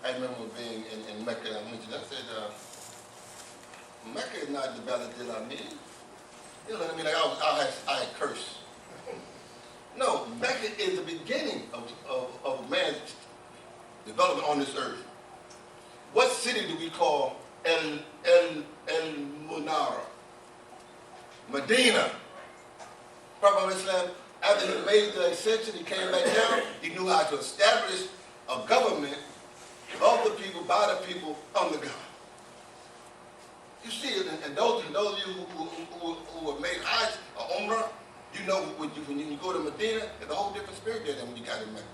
I remember being in Mecca, and I mentioned, I said, Mecca is not the Al-Aleem. You know what I mean? Like I had cursed. No, Mecca is the beginning of man's development on this earth. What city do we call El Munara? Medina. Prophet Islam, after he made the ascension, he came back down, he knew how to establish a government of the people, by the people, under God. You see it, and those of you who have made Hajj or Umrah, you know when you go to Medina, there's a whole different spirit there than when you got in Mecca.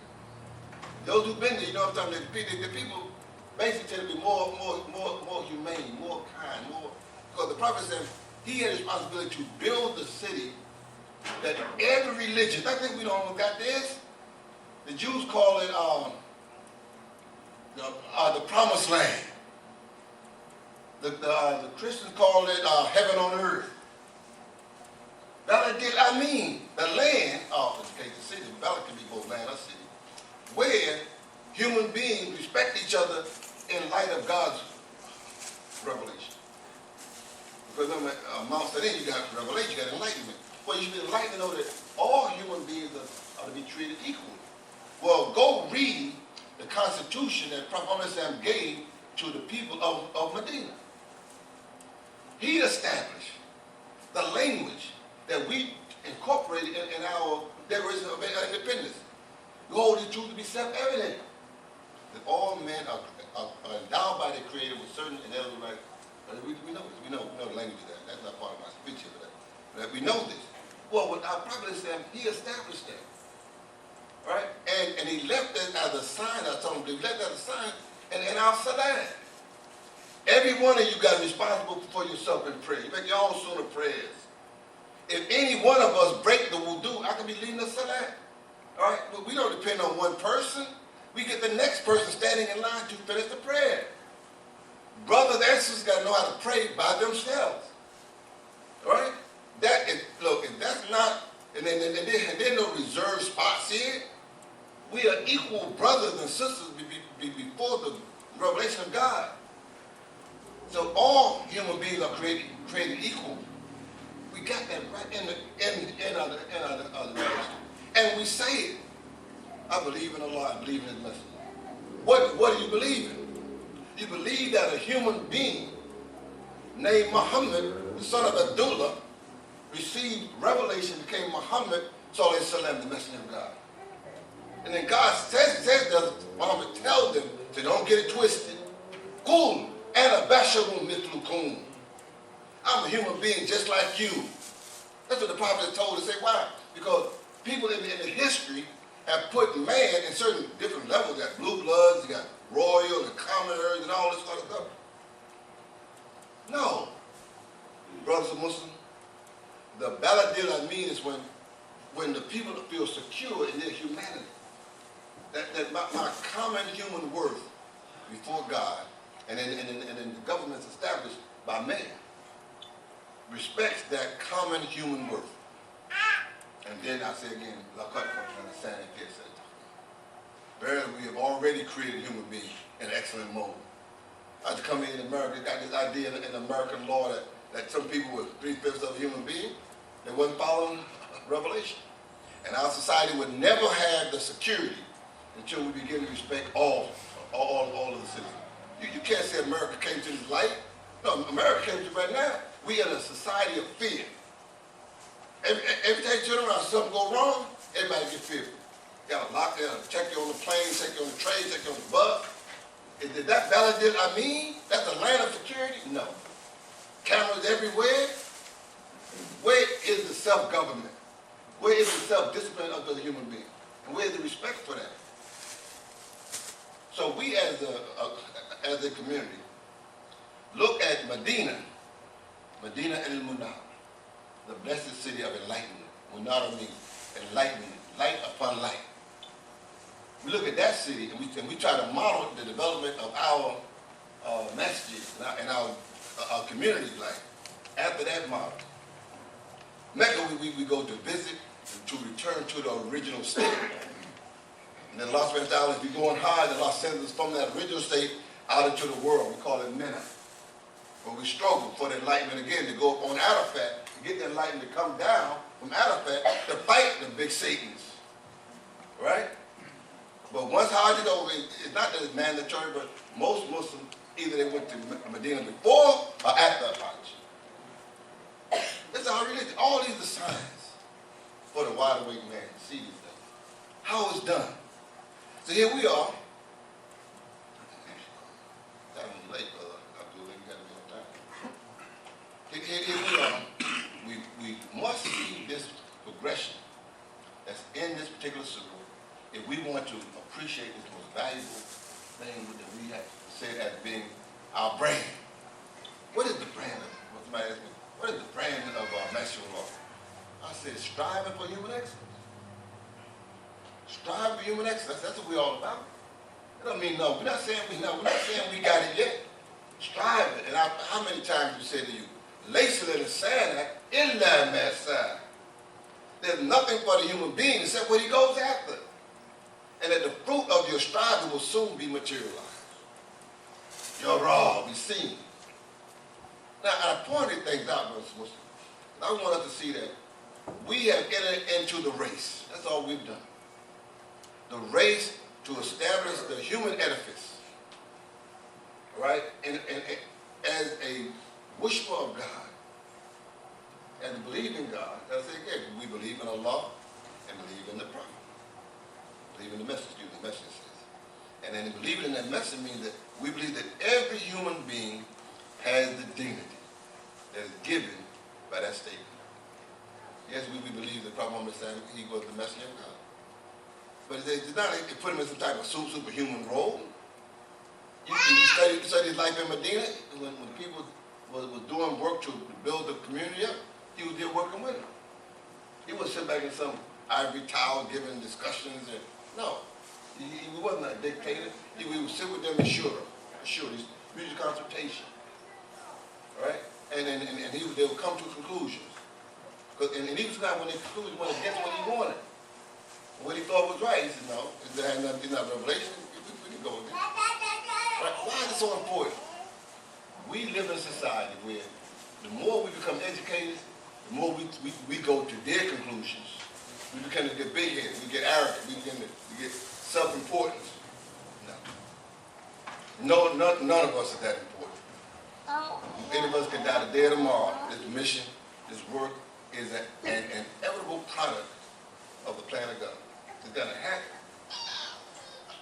Those who've been there, you know what I'm talking about, the people basically tend to be more humane, more kind, more, because the Prophet said he had a responsibility to build the city that every religion, I think we don't got this, the Jews call it the promised land. The Christians call it heaven on earth. Al-Aleem, the land, the city, Bala can be both land or city, where human beings respect each other in light of God's revelation. Because remember, Mount Sinai, you got revelation, you got enlightenment. Well, you should be enlightened to know that all human beings are to be treated equally. Well, go read the constitution that Prophet Muhammad gave to the people of Medina. He established the language that we incorporated in our Declaration of Independence. We hold the truth to be self-evident that all men are endowed by their Creator with certain inalienable rights. We know this. We know the language of that. That's not part of my speech here, but we know this. Well, when our Prophet said, he established that. Right? And he left that as a sign, I told him, he left that as a sign in our salah. Every one of you got responsible for yourself in prayer. You make your own sunnah prayers. If any one of us break the wudu, I can be leading the salah. All right? But we don't depend on one person. We get the next person standing in line to finish the prayer. Brothers and sisters got to know how to pray by themselves. All right? Look, if that's not, and there's no reserved spots here. We are equal brothers and sisters before the revelation of God. So all human beings are created equal. We got that right in our revelation. And we say it. I believe in Allah, I believe in His message. What do you believe in? You believe that a human being named Mohammed, the son of Abdullah, received revelation, became Muhammad, sallallahu alaihi wasallam, the messenger of God. And then God says that Muhammad tells them, so don't get it twisted. Qul ana basharun mithlukum. I'm a human being just like you. That's what the prophet told us. Say why? Because people in the history have put man in certain different levels. You got blue bloods, you got royal and commoners and all this kind of stuff. No. Brothers and Muslims, the Al-Aleem is when the people feel secure in their humanity. That my common human worth before God and then the government's established by man respects that common human worth. And then I say again, verily we have already created human beings in excellent mold. I just come in America, got this idea in American law that some people were 3/5 of a human being, they wasn't following revelation. And our society would never have the security until we begin to respect all of the citizens. You can't say America came to this light. No, America came to right now. We are in a society of fear. Every time you turn around, something go wrong, everybody get fearful. You got to lock down, check you on the plane, check you on the train, check you on the bus. Is that Al-Aleem? That's a land of security? No. Cameras everywhere. Where is the self-government? Where is the self-discipline of the human being? And where is the respect for that? So we as a community look at Medina al-Munawwara, the blessed city of enlightenment. Munawwara means enlightenment, light upon light. We look at that city and we try to model the development of our masjid and our community life after that model. Mecca we go to visit to return to the original state. And then Allah subhanahu wa ta'ala, if you're going high, then Allah sends us from that original state out into the world. We call it minna. But we struggle for the enlightenment again to go up on Arafat, to get the enlightenment to come down from Arafat to fight the big Satans. Right? But once Hajj is over, it's not that it's mandatory, but most Muslims, either they went to Medina before or after Hajj. That's our religion. All these are signs for the wide awake man to see these things. How it's done. So here we are. That was late, brother. Abdul-Aleem, you got to be on time. Here we are. We must see this progression that's in this particular surah if we want to appreciate this most valuable thing that we have said as being our brand. What is the brand of, somebody asked me, what is the brand of Masjidullah? I said, striving for human excellence. Strive for human excellence. That's what we're all about. It don't mean no. We're not saying we got it yet. Strive it. And how many times we say to you, Laysa lil-insana illa ma sa'a. There's nothing for the human being except what he goes after. And that the fruit of your striving will soon be materialized. Your raw will be seen. Now, I pointed things out, brothers and sisters. I want us to see that we have entered into the race. That's all we've done. The race to establish the human edifice. Right? And as a worshiper of God, as a believing God, as I say again, we believe in Allah and believe in the Prophet. Believe in the message, the message says. And then believing in that message means that we believe that every human being has the dignity that is given by that statement. Yes, we believe that Prophet Muhammad said he was the messenger of God. But it's not like they put him in some type of superhuman role. You study his life in Medina, when people was doing work to build the community up, he was there working with them. He wasn't sitting back in some ivory tower giving discussions. No, he wasn't a dictator. He would sit with them and assure these mutual consultation. Right? And they would come to conclusions. And he was not when the conclusions went against what he wanted. What he thought was right. He said, no, it's not revelation. We can go with it. Right? Why is it so important? We live in a society where the more we become educated, the more we go to their conclusions. We become to get big-headed, we get arrogant, we begin to get self-importance. No, none of us are that important. Any of us can die today or tomorrow. This mission, this work is an inevitable product of the plan of God. It's going to happen.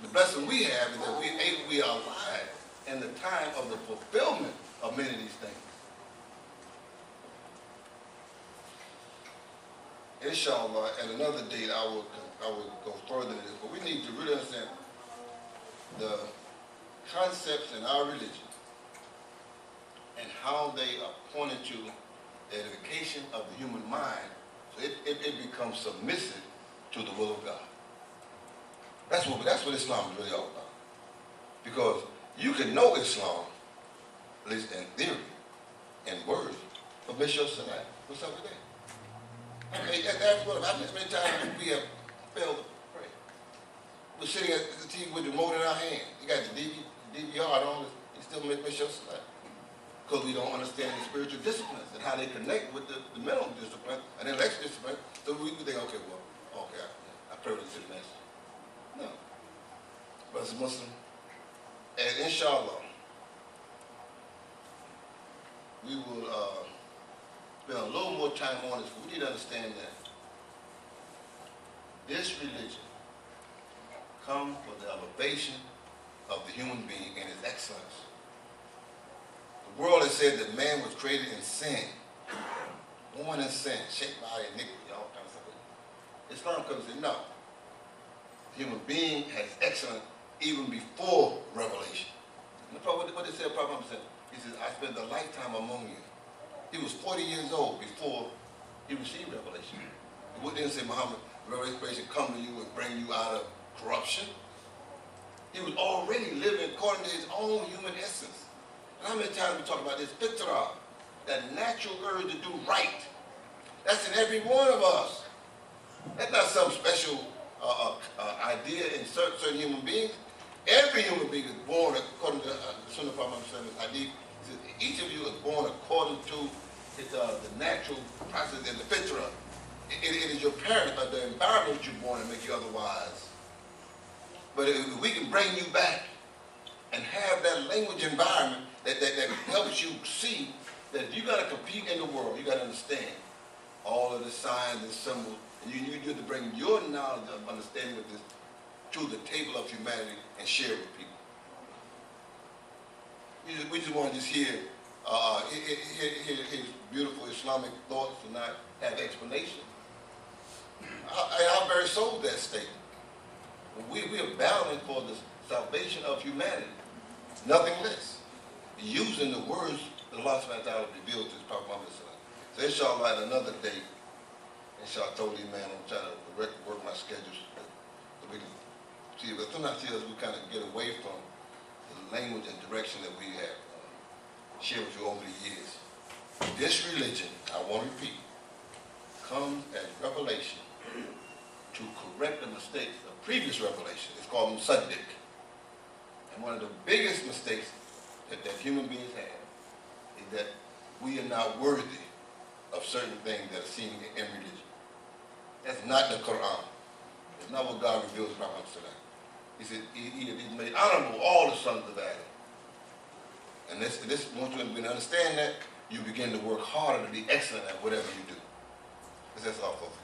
The blessing we have is that we are alive in the time of the fulfillment of many of these things. Inshallah, at another date, I will go further than this, but we need to really understand the concepts in our religion and how they are pointed to the edification of the human mind, so it becomes submissive to the will of God. That's what Islam is really all about. Because you can know Islam, at least in theory, in words, but miss your salat. What's up with that? I mean, that's what how many times we have failed to pray. We're sitting at the TV with the remote in our hand. You got the DVR on, you still miss your salat. Because we don't understand the spiritual disciplines and how they connect with the mental discipline and intellectual discipline. So we think, okay, I pray with the message. No. Brothers and Muslims, and inshallah, we will spend a little more time on this. We need to understand that this religion comes for the elevation of the human being and his excellence. The world has said that man was created in sin, born in sin, shaped by iniquity, all kinds of stuff. Islam comes and says, no. The human being has excellence even before revelation. And what they said, Prophet said, he says, I spent a lifetime among you. He was 40 years old before he received revelation. He didn't say, Muhammad, revelation come to you and bring you out of corruption. He was already living according to his own human essence. And how many times we talk about this? Fitrah, that natural urge to do right. That's in every one of us. That's not some special idea in certain human beings. Every human being is born according to the Sunnah of Muhammad hadith. Each of you is born according to the natural process and the fitra. It is your parents or the environment you're born in make you otherwise. But if we can bring you back and have that language environment that helps you see that if you got to compete in the world, you got to understand all of the signs and symbols, and you need to bring your knowledge of understanding of this to the table of humanity and share it with people. We just want to just hear his beautiful Islamic thoughts and not have explanation. Our very soul that statement. We are battling for the salvation of humanity, nothing less. Using the words that Allah subhanahu wa ta'ala revealed to his Prophet Muhammad. So inshallah, at another day, inshallah, totally, man, I'm trying to work my schedules so we can see. But sometimes we kind of get away from the language and direction that we have shared with you over the years. This religion, I want to repeat, comes as revelation to correct the mistakes of previous revelation. It's called Musaddiq. And one of the biggest mistakes that human beings have is that we are not worthy of certain things that are seen in religion. That's not the Qur'an. It's not what God reveals about Muhammad. He said he made honorable all the sons of Adam. And this once you understand that, you begin to work harder to be excellent at whatever you do. That's all, folks.